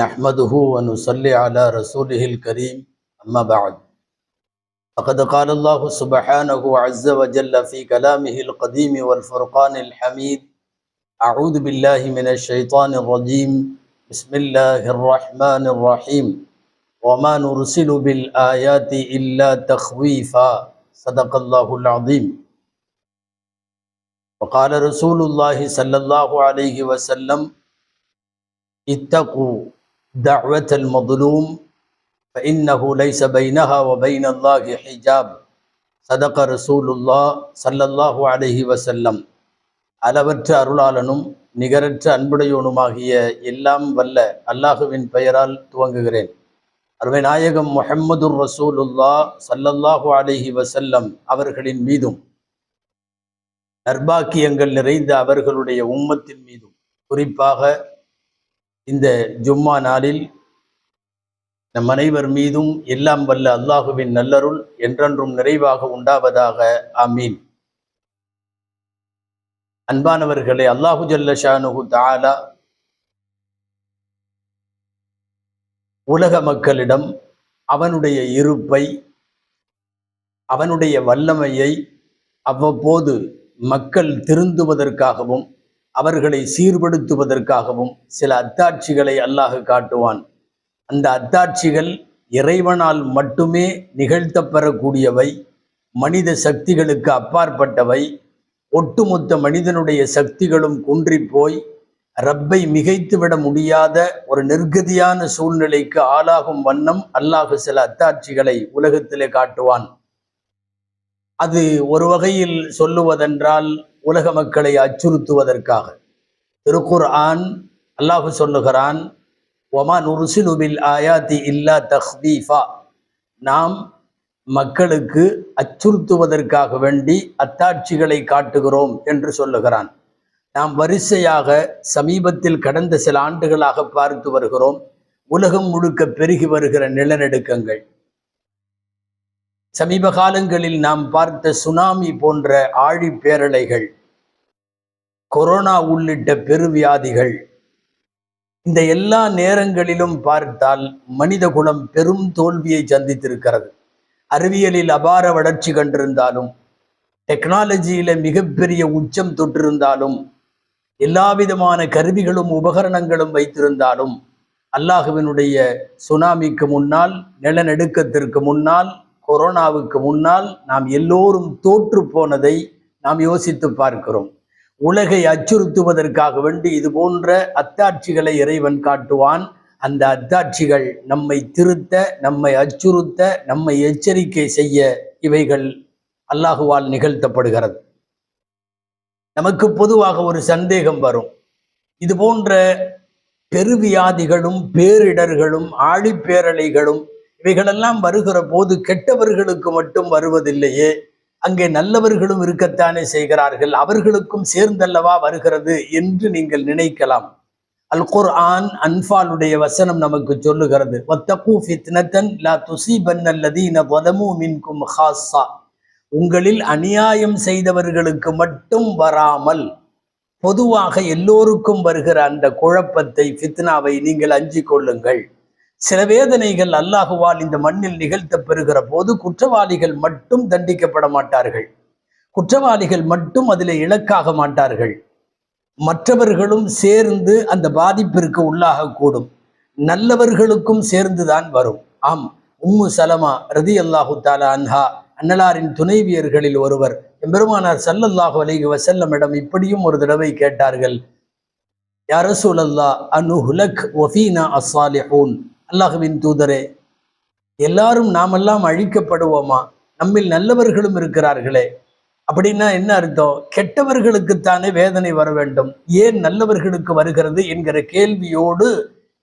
نحمده ونصلي على رسوله الكريم أما بعد فقد قال الله سبحانه عز وجل في كلامه القديم والفرقان الحميد أعوذ بالله من الشيطان الرجيم بسم الله الرحمن الرحيم وما نرسل بالآيات إلا تخويفا صدق الله العظيم. وقال رسول الله صلى الله عليه وسلم اتقوا دعوة المظلوم فإنه ليس بينها وبين الله حجاب صدق رسول الله صلى الله عليه وسلم. அளவற்ற அருளாளனும் நிகரற்ற அன்புடையோனுமாகிய எல்லாம் வல்ல அல்லாஹுவின் பெயரால் துவங்குகிறேன். அருமை நாயகம் முஹம்மதுர் ரசூலுல்லாஹ் ஸல்லல்லாஹு அலைஹி வஸல்லம் அவர்களின் மீதும் நற்பாக்கியங்கள் நிறைந்த அவர்களுடைய உம்மத்தின் மீதும் குறிப்பாக இந்த ஜும்மா நாளில் நம் அனைவர் மீதும் எல்லாம் வல்ல அல்லாஹுவின் நல்லருள் என்றென்றும் நிறைவாக உண்டாவதாக. ஆமீன். அன்பானவர்களே, அல்லாஹு ஜல்ல ஷானுஹு தஆலா உலக மக்களிடம் அவனுடைய இருப்பை, அவனுடைய வல்லமையை அவ்வப்போது மக்கள் திருந்துவதற்காகவும் அவர்களை சீர்படுத்துவதற்காகவும் சில அத்தாட்சிகளை அல்லாஹ் காட்டுவான். அந்த அத்தாட்சிகள் இறைவனால் மட்டுமே நிகழ்த்தப்பெறக்கூடியவை, மனித சக்திகளுக்கு அப்பாற்பட்டவை. ஒட்டுமொத்த மனிதனுடைய சக்திகளும் குன்றிப்போய் ரப்பை மிகைத்துவிட முடியாத ஒரு நிர்கதியான சூழ்நிலைக்கு ஆளாகும் வண்ணம் அல்லாஹ் சில அத்தாட்சிகளை உலகத்திலே காட்டுவான். அது ஒரு வகையில் சொல்லுவதென்றால் உலக மக்களை அச்சுறுத்துவதற்காக. திருக்குர்ஆன் அல்லாஹ் சொல்லுகிறான், ஒமா நுர்சிலு பில் ஆயாத்தி இல்லா தஹ்வீஃபா, நாம் மக்களுக்கு அச்சுறுத்துவதற்காக வேண்டி அத்தாட்சிகளை காட்டுகிறோம் என்று சொல்லுகிறான். நாம் வரிசையாக சமீபத்தில் கடந்த சில ஆண்டுகளாக பார்த்து வருகிறோம். உலகம் முழுக்க பெருகி வருகிற நிலநடுக்கங்கள், சமீப காலங்களில் நாம் பார்த்த சுனாமி போன்ற ஆழி பேரலைகள், கொரோனா உள்ளிட்ட பெருவியாதிகள், இந்த எல்லா நேரங்களிலும் பார்த்தால் மனித குலம் பெரும் தோல்வியை சந்தித்திருக்கிறது. அறிவியலில் அபார வளர்ச்சி கண்டிருந்தாலும், டெக்னாலஜியில மிகப்பெரிய உச்சம் தொட்டிருந்தாலும், எல்லா விதமான கருவிகளும் உபகரணங்களும் வைத்திருந்தாலும், அல்லாஹுவினுடைய சுனாமிக்கு முன்னால், நிலநடுக்கத்திற்கு முன்னால், கொரோனாவுக்கு முன்னால் நாம் எல்லோரும் தோற்று போனதை நாம் யோசித்து பார்க்கிறோம். உலகை அச்சுறுத்துவதற்காக வேண்டி இது போன்ற அத்தாட்சிகளை இறைவன் காட்டுவான். அந்த அத்தாட்சிகள் நம்மை திருத்த, நம்மை அச்சுறுத்த, நம்மை எச்சரிக்கை செய்ய இவைகள் அல்லாஹுவால் நிகழ்த்தப்படுகிறது. நமக்கு பொதுவாக ஒரு சந்தேகம் வரும், இது போன்ற பெருவியாதிகளும் பேரிடர்களும் ஆழிப்பேரலைகளும் இவைகளெல்லாம் வருகிற போது கெட்டவர்களுக்கு மட்டும் வருவதில்லையே, அங்கே நல்லவர்களும் இருக்கத்தானே செய்கிறார்கள், அவர்களுக்கும் சேர்ந்தல்லவா வருகிறது என்று நீங்கள் நினைக்கலாம். அல் குர்ஆன் அன்ஃபாலுடைய வசனம் நமக்கு சொல்லுகிறது, வத்தகு ஃபித்னத்தன் லா துஸீபன்னல்லதீன ஸலமூ மின்கும் ஹாஸா, உங்களில் அநியாயம் செய்தவர்களுக்கு மட்டும் வராமல் பொதுவாக எல்லோருக்கும் வருகிற அந்த குழப்பத்தை, ஃபித்னாவை நீங்கள் அஞ்சிக் கொள்ளுங்கள். சில வேதனைகள் அல்லாஹுவால் இந்த மண்ணில் நிகழ்த்த பெறுகிற போது குற்றவாளிகள் மட்டும் தண்டிக்கப்பட மாட்டார்கள், குற்றவாளிகள் மட்டும் அதில் இலக்காக மாட்டார்கள், மற்றவர்களும் சேர்ந்து அந்த பாதிப்பிற்கு உள்ளாகக்கூடும், நல்லவர்களுக்கும் சேர்ந்துதான் வரும். ஆம், உம்மு சலமா ரதியல்லாஹு தஆலா அன்ஹா அன்னலாரின் துணைவியர்களில் ஒருவர் எம்பெருமானார் ஸல்லல்லாஹு அலைஹி வஸல்லமிடம் இப்படியும் ஒரு தடவை கேட்டார்கள், யா ரசூலல்லாஹ் அனுஹ்லக் வஃபீனா அஸ்ஸாலிஹூன், அல்லாஹுவின் தூதரே, எல்லாரும் நாமெல்லாம் அழிக்கப்படுவோமா, நம்மில் நல்லவர்களும் இருக்கிறார்களே, அப்படின்னா என்ன அர்த்தம்? கெட்டவர்களுக்குத்தானே வேதனை வர வேண்டும், ஏன் நல்லவர்களுக்கு வருகிறது என்கிற கேள்வியோடு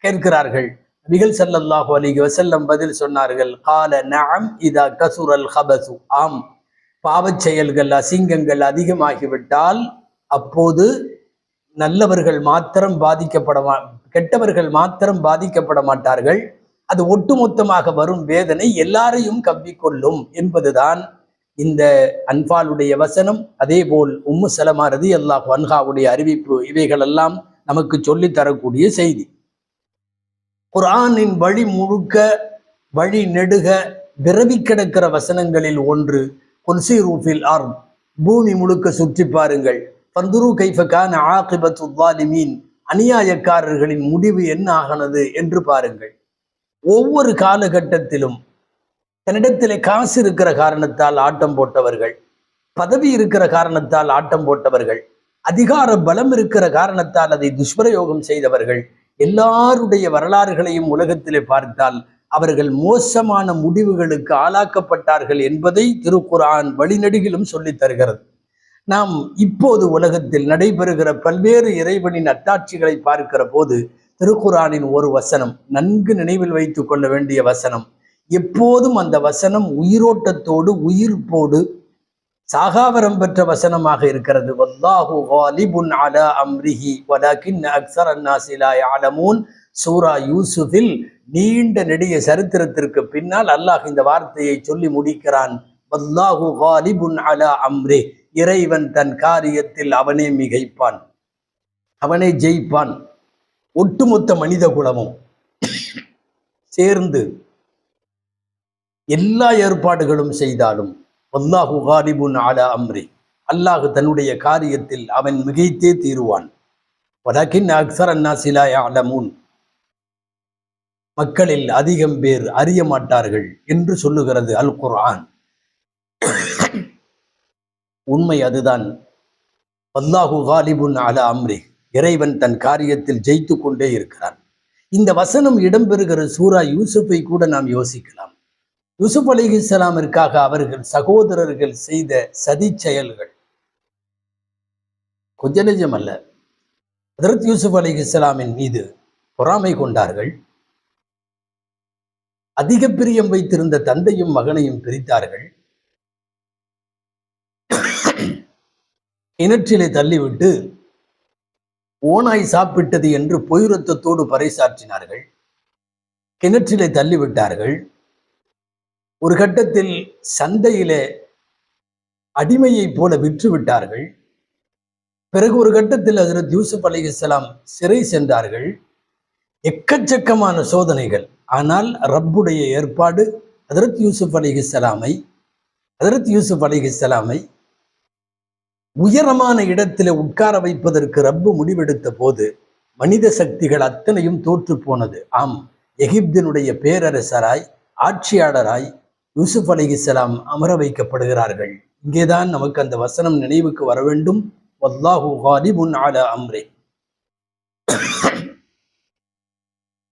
கேட்கிறார்கள். நபிகள் ஸல்லல்லாஹு அலைஹி வஸல்லம் பதில் சொன்னார்கள், கால நஅம் இதா கசுரல் ஹபசு, ஆம், பாவச் செயல்கள் அசிங்கங்கள் அதிகமாகிவிட்டால் அப்போது நல்லவர்கள் மாத்திரம் கெட்டவர்கள் மாத்திரம் பாதிக்கப்பட மாட்டார்கள், அது ஒட்டுமொத்தமாக வரும் வேதனை எல்லாரையும் கவ்விக்கொள்ளும் என்பதுதான் இந்த அன்பாலுடைய வசனம். அதே போல் உம்மு சலமா ரலியல்லாஹு அன்ஹாவுடைய அறிவிப்பு, இவைகளெல்லாம் நமக்கு சொல்லி தரக்கூடிய செய்தி. குர்ஆனின் வழி முழுக்க வழி நெடுக விரவி கிடக்கிற வசனங்களில் ஒன்று குல்சீரு ஃபில் அர்த், பூமி முழுக்க சுற்றி பாருங்கள், ஃபந்துரு கைஃப கான ஆகிபத்து ஸாலிமீன், அநியாயக்காரர்களின் முடிவு என்ன ஆகனது என்று பாருங்கள். ஒவ்வொரு காலகட்டத்திலும் தன்னிடத்திலே காசு இருக்கிற காரணத்தால் ஆட்டம் போட்டவர்கள், பதவி இருக்கிற காரணத்தால் ஆட்டம் போட்டவர்கள், அதிகார பலம் இருக்கிற காரணத்தால் அதை துஷ்பிரயோகம் செய்தவர்கள், எல்லாருடைய வரலாறுகளையும் உலகத்திலே பார்த்தால் அவர்கள் மோசமான முடிவுகளுக்கு ஆளாக்கப்பட்டார்கள் என்பதை திருக்குர்ஆன் வழிநெடுகிலும் சொல்லித் தருகிறது. நாம் இப்போது உலகத்தில் நடைபெறுகிற பல்வேறு இறைவனின் அத்தாட்சிகளை பார்க்கிற போது திருக்குர்ஆனின் ஒரு வசனம் நன்கு நினைவில் வைத்துக் கொள்ள வேண்டிய வசனம், எப்போதும் அந்த வசனம் உயிரோட்டத்தோடு உயிர்ப்போடு சாகாவரம் பெற்ற வசனமாக இருக்கிறது. வல்லாஹு காலிபுன் அலா அம்ரிஹி வலக்கின் அக்ஸரன் நாஸி லா யஅலமூன். சூரா யூசுஃபில் நீண்ட நெடிய சரித்திரத்திற்கு பின்னால் அல்லாஹ் இந்த வார்த்தையை சொல்லி முடிக்கிறான். வல்லாஹு காலிபுன் அலா அம்ரி, இறைவன் தன் காரியத்தில் அவனே மிகைப்பான், அவனே ஜெயிப்பான். ஒட்டுமொத்த மனித குலமும் சேர்ந்து எல்லா ஏற்பாடுகளும் செய்தாலும் வல்லாஹு காலிபுன் அலா அம்ரி, அல்லாஹ் தன்னுடைய காரியத்தில் அவன் மிகைத்தே தீருவான். வலக்கின் அக்ஸரன் நாஸி லா யஅலமூன், மக்களில் அதிகம் பேர் அறிய மாட்டார்கள் என்று சொல்லுகிறது அல் குர்ஆன். உண்மை அதுதான். வல்லாஹு காலிபுன் அலா அம்ரி, இறைவன் தன் காரியத்தில் ஜெயித்து கொண்டே இருக்கிறான். இந்த வசனம் இடம்பெறுகிற சூரா யூசுஃபை கூட நாம் யோசிக்கலாம். யூசுப் அலைஹிஸ்ஸலாமிற்காக அவர்கள் சகோதரர்கள் செய்த சதி செயல்கள் கொஞ்ச நெஜம் அல்ல. ஹஜ்ரத் யூசுப் அலைஹிஸ்ஸலாமின் மீது பொறாமை கொண்டார்கள். அதிக பிரியம் வைத்திருந்த தந்தையும் மகனையும் பிரித்தார்கள். கிணற்றிலே தள்ளிவிட்டு ஓனாய் சாப்பிட்டது என்று பொய்ரத்தத்தோடு பறைசாற்றினார்கள். கிணற்றிலே தள்ளிவிட்டார்கள். ஒரு கட்டத்தில் சந்தையிலே அடிமையைப் போல விற்று விட்டார்கள். பிறகு ஒரு கட்டத்தில் ஹஜ்ரத் யூசுப் அலைஹிஸ்ஸலாம் சிறை சென்றார்கள். எக்கச்சக்கமான சோதனைகள். ஆனால் ரப்புடைய ஏற்பாடு ஹஜ்ரத் யூசுப் அலைஹிஸ்ஸலாமை உயரமான இடத்திலே உட்கார வைப்பதற்கு ரப்பு முடிவெடுத்த போது மனித சக்திகள் அத்தனையும் தோற்று போனது. ஆம், எகிப்தினுடைய பேரரசராய் ஆட்சியாளராய் யூசுப் அலைஹிஸ்ஸலாம் அமர வைக்கப்படுகிறார்கள். இங்கேதான் நமக்கு அந்த வசனம் நினைவுக்கு வர வேண்டும். வல்லாஹு காலிபுன் அலா அம்ரி,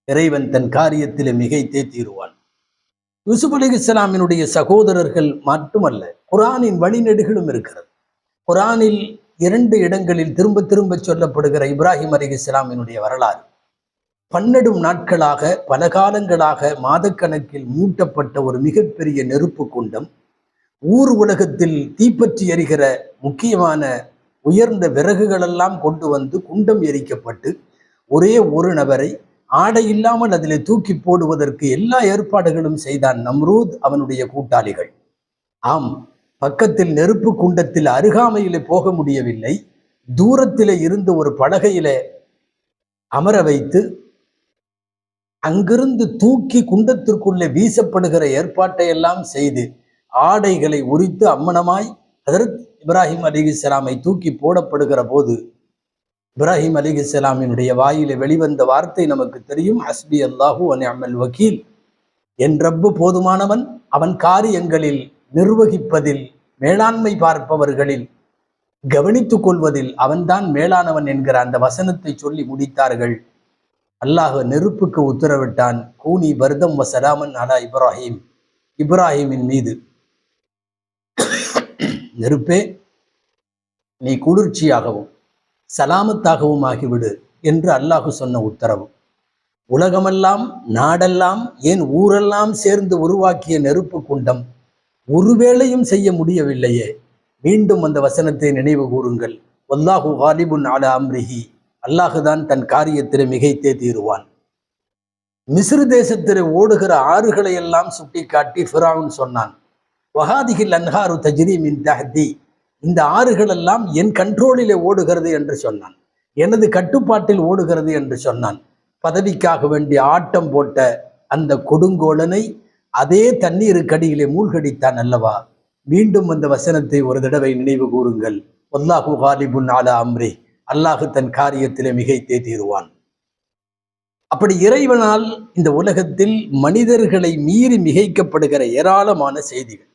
இறைவன் தன் காரியத்திலே மிகைத்தே தீருவான். யூசுப் அலைஹிஸ்ஸலாமினுடைய சகோதரர்கள் மட்டுமல்ல, குர்ஆனின் வழிநெடுகளும் இருக்கிறது. குர்ஆனில் 2 இடங்களில் திரும்ப திரும்ப சொல்லப்படுகிற இப்ராஹிம் அலைஹிஸ்ஸலாமினுடைய வரலாறு 12 நாட்களாக பல காலங்களாக மாதக்கணக்கில் மூட்டப்பட்ட ஒரு மிகப்பெரிய நெருப்பு குண்டம், ஊர் உலகத்தில் தீப்பற்றி எரிகிற முக்கியமான உயர்ந்த விறகுகளெல்லாம் கொண்டு வந்து குண்டம் எரிக்கப்பட்டு ஒரே ஒரு நபரை ஆடை இல்லாமல் அதிலே தூக்கி போடுவதற்கு எல்லா ஏற்பாடுகளும் செய்தான் நம்ரூத் அவனுடைய கூட்டாளிகள். ஆம், பக்கத்தில் நெருப்பு குண்டத்தில் அருகாமையிலே போக முடியவில்லை. தூரத்திலே இருந்து ஒரு பலகையிலே அமர வைத்து அங்கிருந்து தூக்கி குண்டத்திற்குள்ளே வீசப்படுகிற ஏற்பாட்டை எல்லாம் செய்து ஆடைகளை உரித்து அம்மனமாய் ஹஜ்ரத் இப்ராஹிம் அலைஹிஸ்ஸலாமை தூக்கி போடப்படுகிற போது இப்ராஹிம் அலைஹிஸ்ஸலாமினுடைய வாயிலே வெளிவந்த வார்த்தை நமக்கு தெரியும். ஹஸ்பி அல்லாஹு வ நிஅமல் வக்கீல், என் ரப்பு போதுமானவன், அவன் காரியங்களில் நிர்வகிப்பதில் மேலாண்மை பார்ப்பவர்களில் கவனித்துக் கொள்வதில் அவன்தான் மேலானவன் என்கிற அந்த வசனத்தை சொல்லி முடித்தார்கள். அல்லாஹ் நெருப்புக்கு உத்தரவிட்டான், கூனி பர்தம் வ சலாமன் அலா இப்ராஹிம், இப்ராஹிமின் மீது நெருப்பே நீ குளிர்ச்சியாகவும் சலாமத்தாகவும் ஆகிவிடு என்று அல்லாஹ் சொன்ன உத்தரவு. உலகமெல்லாம் நாடெல்லாம் ஏன் ஊரெல்லாம் சேர்ந்து உருவாக்கிய நெருப்பு குண்டம் ஒருவேளையும் செய்ய முடியவில்லையே. மீண்டும் அந்த வசனத்தை நினைவு கூறுங்கள். வல்லாஹு காலிபுன் அலா அம்ரிஹி, அல்லாஹுதான் தன் காரியத்திலே மிகைத்தே தீருவான். மிஸ்ர் தேசத்திலே ஓடுகிற ஆறுகளை எல்லாம் சுட்டி காட்டி ஃபிரௌன் சொன்னான், வஹாதிஹில் அன்ஹாரு தஜ்ரி மின் தஹ்தி, இந்த ஆறுகள் எல்லாம் என் கண்ட்ரோலிலே ஓடுகிறது என்று சொன்னான், எனது கட்டுப்பாட்டில் ஓடுகிறது என்று சொன்னான். பதவிக்காக வேண்டிய ஆட்டம் போட்ட அந்த கொடுங்கோலனை அதே தண்ணீருக்கடியிலே மூழ்கடித்தான் அல்லவா? மீண்டும் அந்த வசனத்தை ஒரு தடவை நினைவு கூறுங்கள். வல்லாஹு காலிபுன் அலா அம்ரி, அல்லாஹு தன் காரியத்திலே மிகைத்தே தீருவான். அப்படி இறைவனால் இந்த உலகத்தில் மனிதர்களை மீறி மிகைக்கப்படுகிற ஏராளமான செய்திகள்.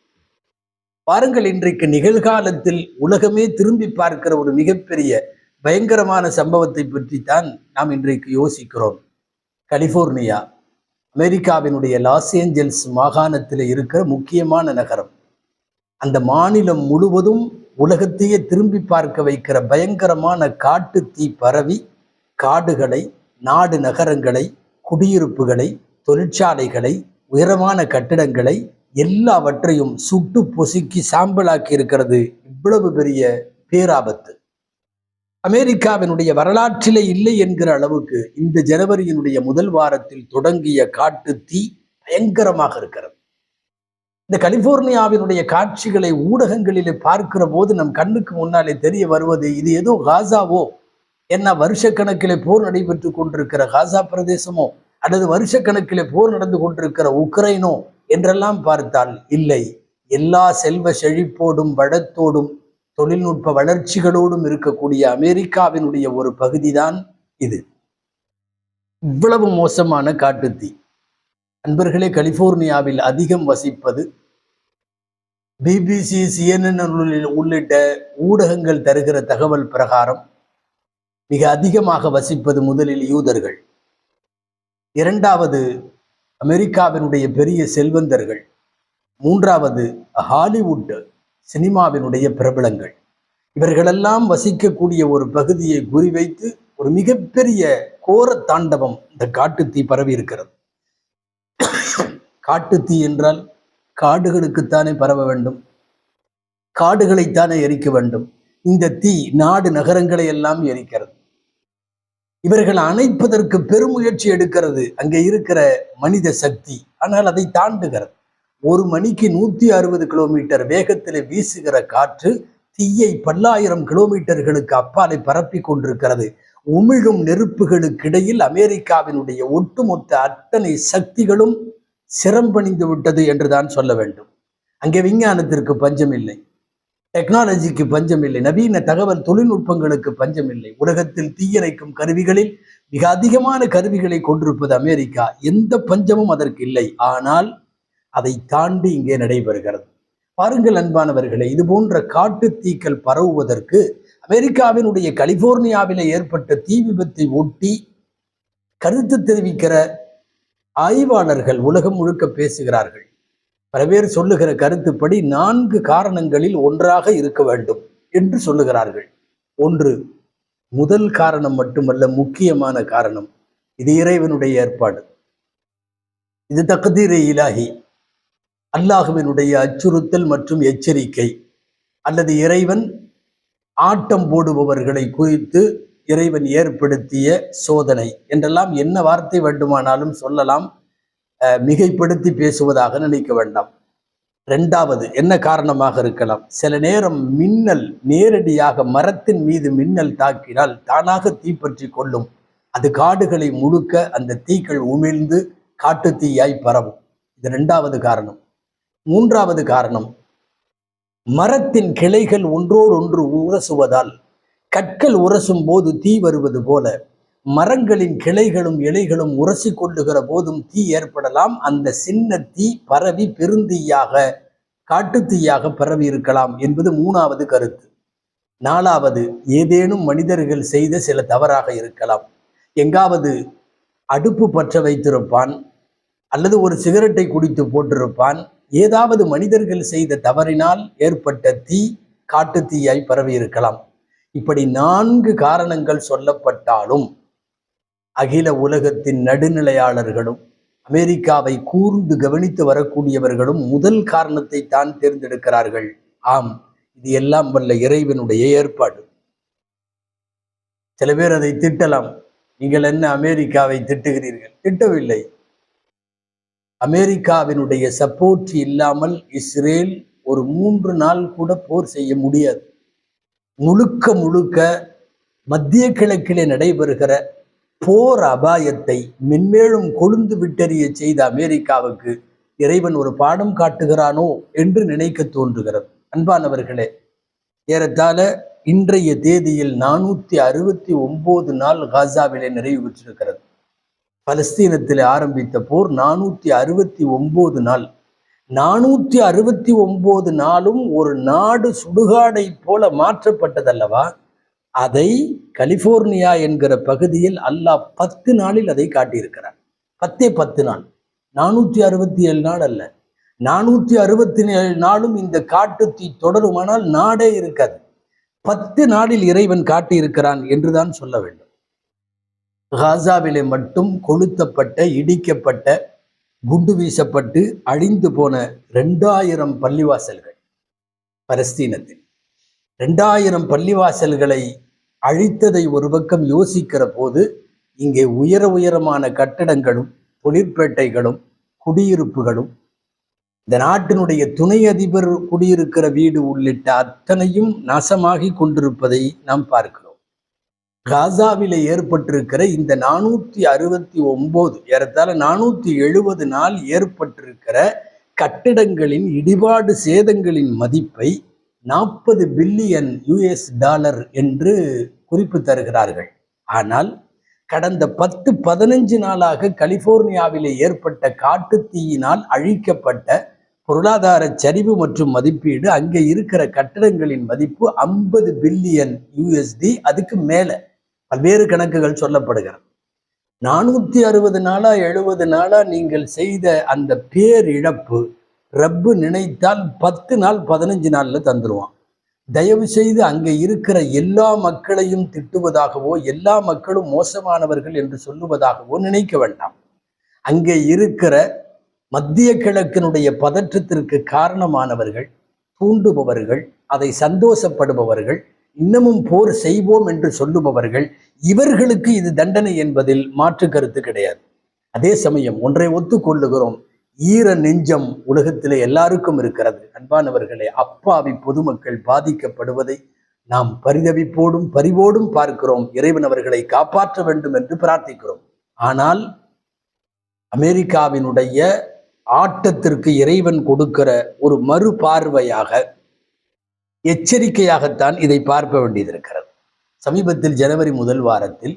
பாருங்கள், இன்றைக்கு நிகழ்காலத்தில் உலகமே திரும்பி பார்க்கிற ஒரு மிகப்பெரிய பயங்கரமான சம்பவத்தை பற்றித்தான் நாம் இன்றைக்கு யோசிக்கிறோம். கலிபோர்னியா, அமெரிக்காவினுடைய லாஸ் ஏஞ்சல்ஸ் மாகாணத்தில் இருக்கிற முக்கியமான நகரம். அந்த மாநிலம் முழுவதும் உலகத்தையே திரும்பி பார்க்க வைக்கிற பயங்கரமான காட்டு தீ பரவி காடுகளை, நாடு நகரங்களை, குடியிருப்புகளை, தொழிற்சாலைகளை, உயரமான கட்டிடங்களை எல்லாவற்றையும் சுட்டு பொசுக்கி சாம்பலாக்கி இருக்கிறது. இவ்வளவு பெரிய பேராபத்து அமெரிக்காவினுடைய வரலாற்றிலே இல்லை என்கிற அளவுக்கு இந்த ஜனவரியினுடைய முதல் வாரத்தில் தொடங்கிய காட்டு தீ பயங்கரமாக இருக்கிறது. இந்த கலிபோர்னியாவினுடைய காட்சிகளை ஊடகங்களிலே பார்க்கிற போது நம் கண்ணுக்கு முன்னாலே தெரிய வருவது, இது ஏதோ காசாவோ, என்ன வருஷக்கணக்கிலே போர் நடைபெற்று கொண்டிருக்கிற காசா பிரதேசமோ, அல்லது வருஷக்கணக்கிலே போர் நடந்து கொண்டிருக்கிற உக்ரைனோ என்றெல்லாம் பார்த்தால் இல்லை. எல்லா செல்வ செழிப்போடும் வளத்தோடும் தொழில்நுட்ப வளர்ச்சிகளோடும் இருக்கக்கூடிய அமெரிக்காவினுடைய ஒரு பகுதிதான் இது. இவ்வளவு மோசமான காட்டுத்தீ. அன்பர்களே, கலிபோர்னியாவில் அதிகம் வசிப்பது, பிபிசி, CNN உள்ளிட்ட ஊடகங்கள் தருகிற தகவல் பிரகாரம் மிக அதிகமாக வசிப்பது முதலில் யூதர்கள், இரண்டாவது அமெரிக்காவினுடைய பெரிய செல்வந்தர்கள், மூன்றாவது ஹாலிவுட் சினிமாவினுடைய பிரபலங்கள். இவர்களெல்லாம் வசிக்கக்கூடிய ஒரு பகுதியை குறிவைத்து ஒரு மிகப்பெரிய கோர தாண்டவம் இந்த காட்டுத்தீ பரவி இருக்கிறது. காட்டுத்தீ என்றால் காடுகளுக்குத்தானே பரவ வேண்டும், காடுகளைத்தானே எரிக்க வேண்டும். இந்த தீ நாடு நகரங்களை எல்லாம் எரிக்கிறது. இவர்கள் அணைப்பதற்கு பெருமுயற்சி எடுக்கிறது அங்கே இருக்கிற மனித சக்தி. ஆனால் அதை தாண்டுகிறது. ஒரு மணிக்கு 160 கிலோமீட்டர் வேகத்தில் வீசுகிற காற்று தீயை பல்லாயிரம் கிலோமீட்டர்களுக்கு அப்பாலை பரப்பி கொண்டிருக்கிறது. உமிழும் நெருப்புகளுக்கிடையில் அமெரிக்காவினுடைய ஒட்டுமொத்த அத்தனை சக்திகளும் சிரம்பணிந்து விட்டது என்றுதான் சொல்ல வேண்டும். அங்கே விஞ்ஞானத்திற்கு பஞ்சம் இல்லை, டெக்னாலஜிக்கு பஞ்சம் இல்லை, நவீன தகவல் தொழில்நுட்பங்களுக்கு பஞ்சம் இல்லை. உலகத்தில் தீயணைக்கும் கருவிகளில் மிக அதிகமான கருவிகளை கொண்டிருப்பது அமெரிக்கா. எந்த பஞ்சமும் அதற்கு இல்லை. ஆனால் அதை தாண்டி இங்கே நடைபெறுகிறது. பாருங்கள் அன்பானவர்களே, இது போன்ற காட்டு தீக்கள் பரவுவதற்கு அமெரிக்காவினுடைய கலிபோர்னியாவிலே ஏற்பட்ட தீ விபத்தை ஒட்டி கருத்து தெரிவிக்கிற ஆய்வாளர்கள் உலகம் முழுக்க பேசுகிறார்கள். பல பேர் சொல்லுகிற கருத்துப்படி 4 காரணங்களில் ஒன்றாக இருக்க வேண்டும் என்று சொல்லுகிறார்கள். ஒன்று, முதல் காரணம் மட்டுமல்ல, முக்கியமான காரணம், இது இறைவனுடைய ஏற்பாடு, இது தக்தீர் இலாஹி, அல்லாஹுவினுடைய அச்சுறுத்தல் மற்றும் எச்சரிக்கை, அல்லது இறைவன் ஆட்டம் போடுபவர்களை குறித்து இறைவன் ஏற்படுத்திய சோதனை என்றெல்லாம் என்ன வார்த்தை வேண்டுமானாலும் சொல்லலாம். மிகைப்படுத்தி பேசுவதாக நினைக்க வேண்டாம். இரண்டாவது, என்ன காரணமாக இருக்கலாம்? சில நேரம் மின்னல் நேரடியாக மரத்தின் மீது மின்னல் தாக்கினால் தானாக தீப்பற்றி கொள்ளும். அது காடுகளை முழுக்க அந்த தீக்கள் உமிழ்ந்து காட்டு தீயாய் பரவும். இது இரண்டாவது காரணம். மூன்றாவது காரணம், மரத்தின் கிளைகள் ஒன்றோடொன்று உரசுவதால், கற்கள் உரசும் போது தீ வருவது போல மரங்களின் கிளைகளும் இலைகளும் உரசி கொள்ளுகிற போதும் தீ ஏற்படலாம். அந்த சின்ன தீ பரவி பெருந்தீயாக, காட்டுத்தீயாக பரவி இருக்கலாம் என்பது மூணாவது கருத்து. நாலாவது, ஏதேனும் மனிதர்கள் செய்த சில தவறாக இருக்கலாம். எங்காவது அடுப்பு பற்ற வைத்திருப்பான், அல்லது ஒரு சிகரெட்டை குடித்து போட்டிருப்பான். ஏதாவது மனிதர்கள் செய்த தவறினால் ஏற்பட்ட தீ காட்டு தீயாய் பரவி இருக்கலாம். இப்படி 4 காரணங்கள் சொல்லப்பட்டாலும் அகில உலகத்தின் நடுநிலையாளர்களும் அமெரிக்காவை கூர்ந்து கவனித்து வரக்கூடியவர்களும் முதல் காரணத்தை தான் தேர்ந்தெடுக்கிறார்கள். ஆம், இது எல்லாம் வல்ல இறைவனுடைய ஏற்பாடு. சில பேர் அதை திட்டலாம். நீங்கள் என்ன அமெரிக்காவை திட்டுகிறீர்கள்? திட்டவில்லை. அமெரிக்காவினுடைய சப்போர்ட் இல்லாமல் இஸ்ரேல் ஒரு 3 நாள் கூட போர் செய்ய முடியாது. முழுக்க முழுக்க மத்திய கிழக்கிலே நடைபெறுகிற போர் அபாயத்தை மென்மேலும் கொழுந்து விட்டறிய செய்த அமெரிக்காவுக்கு இறைவன் ஒரு பாடம் காட்டுகிறானோ என்று நினைக்க தோன்றுகிறது. அன்பானவர்களே, ஏறத்தாழ இன்றைய தேதியில் 469 நாள் காசாவிலே நிறைவு பெற்றிருக்கிறது. பலஸ்தீனத்தில் ஆரம்பித்த போர் 469 நாள். 469 நாளும் ஒரு நாடு சுடுகாடை போல மாற்றப்பட்டதல்லவா? அதை கலிபோர்னியா என்கிற பகுதியில் அல்லாஹ் 10 நாளில் அதை காட்டியிருக்கிறார். 10 நாள், 467 நாள் அல்ல. 467 நாளும் இந்த காட்டுத்தீ தொடருமானால் நாடே இருக்காது. 10 நாளில் இறைவன் காட்டியிருக்கிறான் என்றுதான் சொல்ல வேண்டும். காசாவிலே மட்டும் கொளுத்தப்பட்ட, இடிக்கப்பட்ட, குண்டு வீசப்பட்டு அழிந்து போன 2000 பள்ளிவாசல்கள். பலஸ்தீனத்தில் 2000 பள்ளிவாசல்களை அழித்ததை ஒரு பக்கம் யோசிக்கிற போது, இங்கே உயரமான கட்டடங்களும் தொழிற்பேட்டைகளும் குடியிருப்புகளும், இந்த நாட்டினுடைய துணை அதிபர் குடியிருக்கிற வீடு உள்ளிட்ட அத்தனையும் நாசமாகி கொண்டிருப்பதை நாம் பார்க்கிறோம். காசாவிலே ஏற்பட்டிருக்கிற இந்த 469, ஏறத்தாழ 470 நாள் ஏற்பட்டிருக்கிற கட்டிடங்களின் இடிபாடு சேதங்களின் மதிப்பை 40 பில்லியன் US$ என்று குறிப்பு தருகிறார்கள். ஆனால் கடந்த 10-15 நாளாக கலிபோர்னியாவிலே ஏற்பட்ட காட்டுத்தீயினால் அழிக்கப்பட்ட பொருளாதார சரிவு மற்றும் மதிப்பீடு, அங்கே இருக்கிற கட்டிடங்களின் மதிப்பு 50 பில்லியன் USD, அதுக்கு மேல பல்வேறு கணக்குகள் சொல்லப்படுகிறது. 460 நாளா 70 நாளா நீங்கள் செய்த அந்த பேரிழப்பு ரப்பு நினைத்தால் 10 நாள் 15 நாள்ல தந்துருவான். தயவு செய்து அங்கே இருக்கிற எல்லா மக்களையும் திட்டுவதாகவோ, எல்லா மக்களும் மோசமானவர்கள் என்று சொல்லுவதாகவோ நினைக்க வேண்டாம். அங்கே இருக்கிற மத்திய கிழக்கினுடைய பதற்றத்திற்கு காரணமானவர்கள், தூண்டுபவர்கள், அதை சந்தோஷப்படுபவர்கள், இன்னமும் போர் செய்வோம் என்று சொல்லுபவர்கள், இவர்களுக்கு இது தண்டனை என்பதில் மாற்று கருத்து கிடையாது. அதே சமயம் ஒன்றை ஒத்துக்கொள்ளுகிறோம், ஈர நெஞ்சம் உலகத்திலே எல்லாருக்கும் இருக்கிறது. அன்பானவர்களே, அப்பாவி பொதுமக்கள் பாதிக்கப்படுவதை நாம் பரிதவிப்போடும் பரிவோடும் பார்க்கிறோம். இறைவன் அவர்களை காப்பாற்ற வேண்டும் என்று பிரார்த்திக்கிறோம். ஆனால் அமெரிக்காவினுடைய ஆட்டத்திற்கு இறைவன் கொடுக்கிற ஒரு மறுபார்வையாக, எச்சரிக்கையாகத்தான் இதை பார்க்க வேண்டியது இருக்கிறது. சமீபத்தில் ஜனவரி முதல் வாரத்தில்,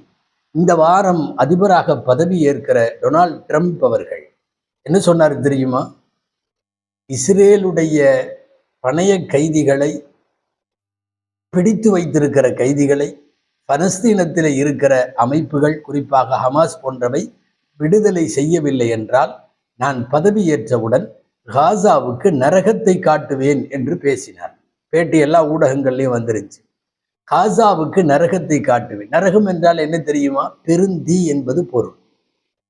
இந்த வாரம் அதிபராக பதவி ஏற்கிற டொனால்ட் ட்ரம்ப் அவர்கள் என்ன சொன்னார் தெரியுமா? இஸ்ரேலுடைய பணைய கைதிகளை, பிடித்து வைத்திருக்கிற கைதிகளை பலஸ்தீனத்தில் இருக்கிற அமைப்புகள், குறிப்பாக ஹமாஸ் போன்றவை விடுதலை செய்யவில்லை என்றால் நான் பதவியேற்றவுடன் காசாவுக்கு நரகத்தை காட்டுவேன் என்று பேசினார். பேட்டி எல்லா ஊடகங்கள்லையும் வந்துருச்சு. காசாவுக்கு நரகத்தை காட்டுவேன். நரகம் என்றால் என்ன தெரியுமா? பெருந்தீ என்பது பொருள்.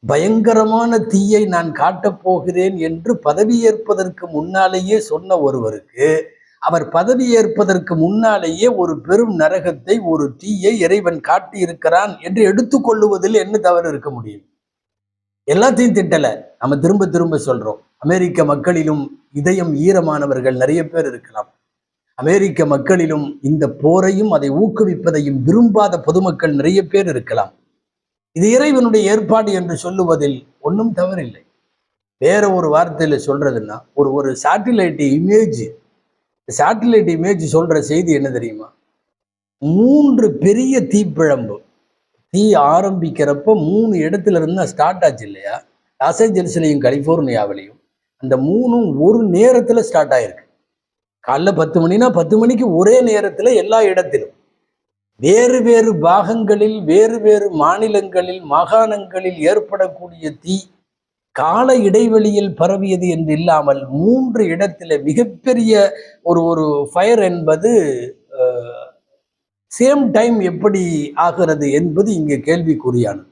பயங்கரமான தீயை நான் காட்டப் போகிறேன் என்று பதவியேற்பதற்கு முன்னாலேயே சொன்ன ஒருவருக்கு, அவர் பதவியேற்பதற்கு முன்னாலேயே ஒரு பெரும் நரகத்தை, ஒரு தீயை இறைவன் காட்டியிருக்கிறான் என்று எடுத்துக்கொள்ளுவதில் என்ன தவறு இருக்க முடியும்? எல்லாத்தையும் திட்டல, நம்ம திரும்ப திரும்ப சொல்றோம். அமெரிக்க மக்களிலும் இதயம் ஈரமானவர்கள் நிறைய பேர் இருக்கலாம். அமெரிக்க மக்களிலும் இந்த போரையும் அதை ஊக்குவிப்பதையும் விரும்பாத பொதுமக்கள் நிறைய பேர் இருக்கலாம். இது இறைவனுடைய ஏற்பாடு என்று சொல்லுவதில் ஒன்றும் தவறில்லை. வேற ஒரு வார்த்தையில சொல்றதுன்னா, ஒரு சேட்டிலைட் இமேஜ் சொல்ற செய்தி என்ன தெரியுமா? 3 பெரிய தீப்பிழம்பு, தீ ஆரம்பிக்கிறப்ப 3 இடத்துல இருந்து ஸ்டார்ட் ஆச்சு இல்லையா? லாஸ் ஏஞ்சல்ஸ்லையும் கலிபோர்னியாவிலையும் அந்த 3ம் ஒரு நேரத்துல ஸ்டார்ட் ஆயிருக்கு. காலைல 10 மணினா 10 மணிக்கு ஒரே நேரத்துல எல்லா இடத்திலும், வேறு வேறு பாகங்களில், வேறு வேறு மாநிலங்களில், மாகாணங்களில் ஏற்படக்கூடிய தீ கால இடைவெளியில் பரவியது என்று இல்லாமல் 3 இடத்துல மிகப்பெரிய ஒரு ஃபயர் என்பது சேம் டைம் எப்படி ஆகிறது என்பது இங்கே கேள்விக்குறியானது.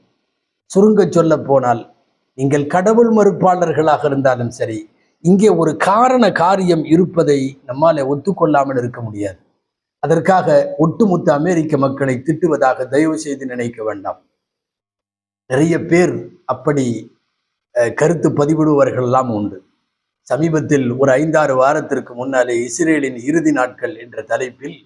சுருங்க சொல்ல போனால், நீங்கள் கடவுள் மறுப்பாளர்களாக இருந்தாலும் சரி, இங்கே ஒரு காரண காரியம் இருப்பதை நம்மால் ஒத்துக்கொள்ளாமல் இருக்க முடியாது. அதற்காக ஒட்டுமொத்த அமெரிக்க மக்களை திட்டுவதாக தயவு செய்து நினைக்க வேண்டாம். நிறைய பேர் அப்படி கருத்து பதிவிடுவர்கள் எல்லாம் உண்டு. சமீபத்தில் ஒரு 5-6 வாரத்திற்கு முன்னாலே இஸ்ரேலின் இறுதி நாட்கள் என்ற தலைப்பில்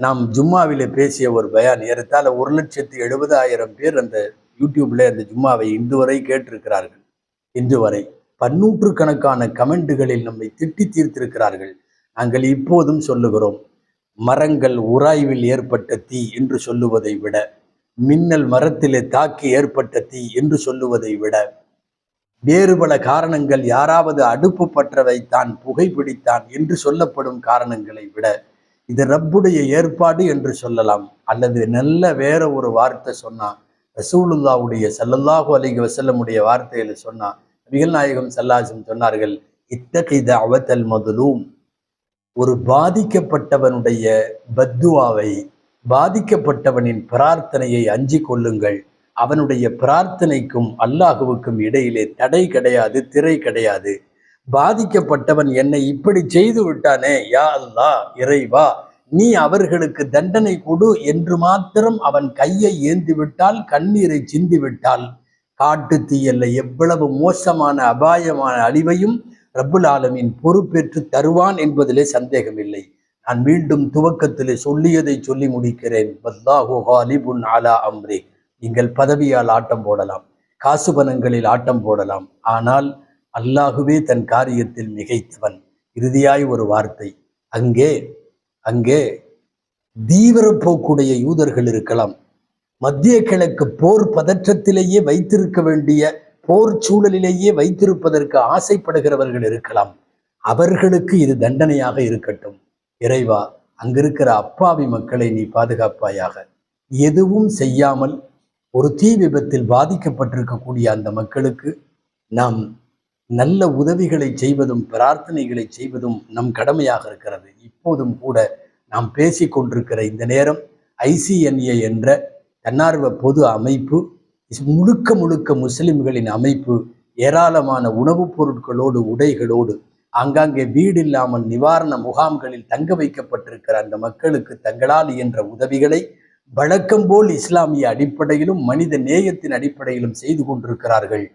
நாம் ஜும்மாவிலே பேசிய ஒரு பயான் ஏறத்தாழ 1,70,000 பேர் அந்த யூடியூப்ல அந்த ஜும்மாவை இன்று வரை கேட்டிருக்கிறார்கள். இன்று வரை பன்னூற்றுக்கணக்கான கமெண்டுகளில் நம்மை திட்டி தீர்த்திருக்கிறார்கள். நாங்கள் இப்போதும் சொல்லுகிறோம், மரங்கள் உராய்வில் ஏற்பட்ட தீ என்று சொல்லுவதை விட, மின்னல் மரத்திலே தாக்கி ஏற்பட்ட தீ என்று சொல்லுவதை விட, வேறு பல காரணங்கள், யாராவது அடுப்பு பற்ற வைத்தான், புகைப்பிடித்தான் என்று சொல்லப்படும் காரணங்களை விட, இது ரப்புடைய ஏற்பாடு என்று சொல்லலாம். அல்லது நல்ல வேற ஒரு வார்த்தை சொன்னா, ரசூலுல்லாவுடைய ஸல்லல்லாஹு அலைஹி வஸல்லமுடைய வார்த்தையில சொன்னா, நபிகள் நாயகம் ஸல்லல்லாஹு சொன்னார்கள், இத்தகி தஅவத்தல் மதுலூம், ஒரு பாதிக்கப்பட்டவனுடைய பத்துவாவை, பாதிக்கப்பட்டவனின் பிரார்த்தனையை அஞ்சி கொள்ளுங்கள். அவனுடைய பிரார்த்தனைக்கும் அல்லாஹுவுக்கும் இடையிலே தடை கிடையாது, திரை கிடையாது. பாதிக்கப்பட்டவன் என்னை இப்படி செய்து விட்டானே, யா அல்லாஹ், இறைவா, நீ அவர்களுக்கு தண்டனை கொடு என்று மாத்திரம் அவன் கையை ஏந்தி விட்டால், கண்ணீரை சிந்தி விட்டால், காட்டு தீயல்ல எவ்வளவு மோசமான அபாயமான அழிவையும் ரப்புல் ஆலமீன் பொறுப்பேற்று தருவான் என்பதிலே சந்தேகமில்லை. நான் மீண்டும் துவக்கத்திலே சொல்லியதை சொல்லி முடிக்கிறேன். வல்லாஹு காலிபுன் அலா அம்ரி. நீங்கள் பதவியால் ஆட்டம் போடலாம், காசு பணங்களில் ஆட்டம் போடலாம், ஆனால் அல்லாஹுவே தன் காரியத்தில் மிகைத்தவன். இறுதியாய் ஒரு வார்த்தை, அங்கே தீவிரப்போக்குடைய யூதர்கள் இருக்கலாம், மத்திய கிழக்கு போர் பதற்றத்திலேயே வைத்திருக்க வேண்டிய போர் சூழலிலேயே வைத்திருப்பதற்கு ஆசைப்படுகிறவர்கள் இருக்கலாம். அவர்களுக்கு இது தண்டனையாக இருக்கட்டும். இறைவா, அங்கிருக்கிற அப்பாவி மக்களை நீ பாதுகாப்பாயாக. எதுவும் செய்யாமல் ஒரு தீ விபத்தில் பாதிக்கப்பட்டிருக்கக்கூடிய அந்த மக்களுக்கு நாம் நல்ல உதவிகளை செய்வதும் பிரார்த்தனைகளை செய்வதும் நம் கடமையாக இருக்கிறது. இப்போதும் கூட நாம் பேசிக்கொண்டிருக்கிற இந்த நேரம் ICNA என்ற தன்னார்வ பொது அமைப்பு, முழுக்க முஸ்லிம்களின் அமைப்பு, ஏராளமான உணவுப் பொருட்களோடு உடைகளோடு ஆங்காங்கே வீடு இல்லாமல் நிவாரண முகாம்களில் தங்க வைக்கப்பட்டிருக்கிற அந்த மக்களுக்கு தங்களால் இயன்ற உதவிகளை வழக்கம் போல் இஸ்லாமிய அடிப்படையிலும் மனித நேயத்தின் அடிப்படையிலும் செய்து கொண்டிருக்கிறார்கள்.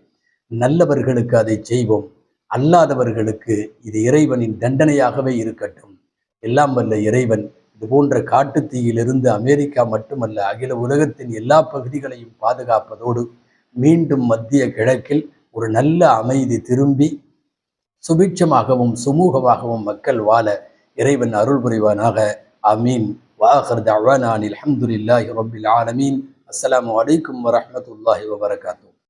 நல்லவர்களுக்கு அதை செய்வோம், அல்லாதவர்களுக்கு இது இறைவனின் தண்டனையாகவே இருக்கட்டும். எல்லாம் வல்ல இறைவன் இது போன்ற காட்டுத்தீயிலிருந்து அமெரிக்கா மட்டுமல்ல அகில உலகத்தின் எல்லா பகுதிகளையும் பாதுகாப்பதோடு மீண்டும் மத்திய கிழக்கில் ஒரு நல்ல அமைதி திரும்பி சுபிட்சமாகவும் சுமூகமாகவும் மக்கள் வாழ இறைவன் அருள் புரிவானாக. ஆமீன். வாஹர் தஅவானா அல்ஹம்துலில்லாஹி ரப்பில் ஆலமீன். அஸ்ஸலாமு அலைக்கும் வரஹ்மத்துல்லாஹி வபரகாத்துஹு.